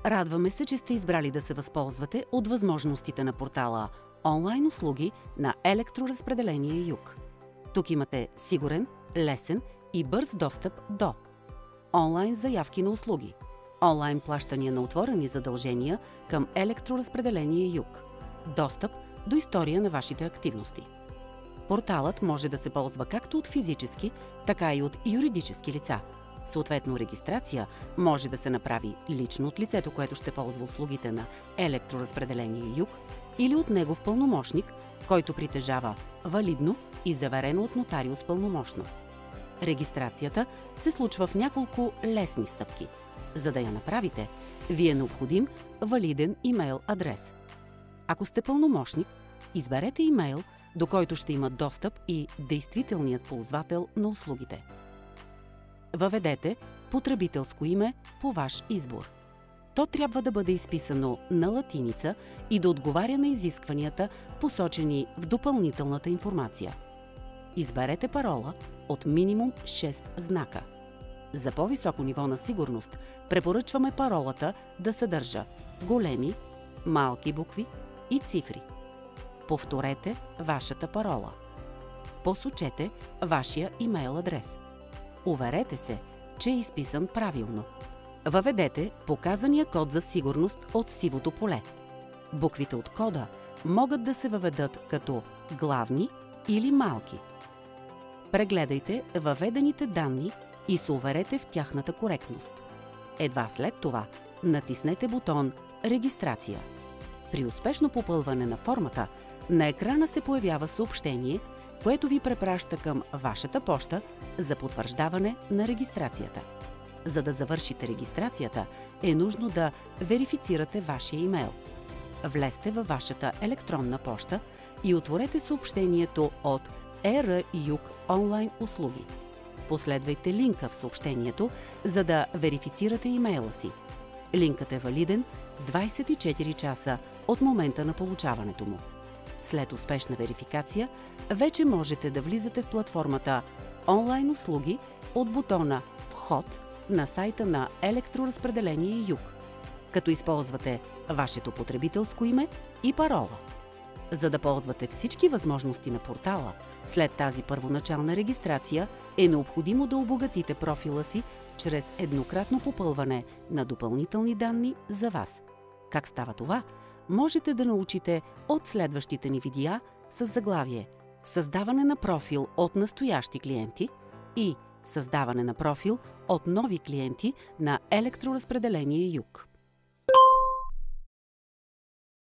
Радваме се, че сте избрали да се възползвате от възможностите на портала онлайн услуги на Електроразпределение Юг. Тук имате сигурен, лесен и бърз достъп до онлайн заявки на услуги, онлайн плащания на отворени задължения към Електроразпределение Юг, достъп до история на вашите активности. Порталът може да се ползва както от физически, така и от юридически лица. Съответно, регистрация може да се направи лично от лицето, което ще ползва услугите на Електроразпределение Юг, или от негов пълномощник, който притежава валидно и заверено от нотариус пълномощно. Регистрацията се случва в няколко лесни стъпки. За да я направите, ви е необходим валиден имейл адрес. Ако сте пълномощник, изберете имейл, до който ще има достъп и действителният ползвател на услугите. Въведете потребителско име по ваш избор. То трябва да бъде изписано на латиница и да отговаря на изискванията, посочени в допълнителната информация. Изберете парола от минимум 6 знака. За по-високо ниво на сигурност препоръчваме паролата да съдържа големи, малки букви и цифри. Повторете вашата парола. Посочете вашия имейл адрес. Уверете се, че е изписан правилно. Въведете показания код за сигурност от сивото поле. Буквите от кода могат да се въведат като главни или малки. Прегледайте въведените данни и се уверете в тяхната коректност. Едва след това натиснете бутон «Регистрация». При успешно попълване на формата, на екрана се появява съобщение, което ви препраща към вашата поща за потвърждаване на регистрацията. За да завършите регистрацията, е нужно да верифицирате вашия имейл. Влезте във вашата електронна поща и отворете съобщението от ЕР-Юг онлайн услуги. Последвайте линка в съобщението, за да верифицирате имейла си. Линкът е валиден 24 часа от момента на получаването му. След успешна верификация, вече можете да влизате в платформата онлайн услуги от бутона «Вход» на сайта на Електроразпределение Юг, като използвате вашето потребителско име и парола. За да ползвате всички възможности на портала, след тази първоначална регистрация е необходимо да обогатите профила си чрез еднократно попълване на допълнителни данни за вас. Как става това? Можете да научите от следващите ни видеа с заглавие «Създаване на профил от настоящи клиенти» и «Създаване на профил от нови клиенти на Електроразпределение Юг».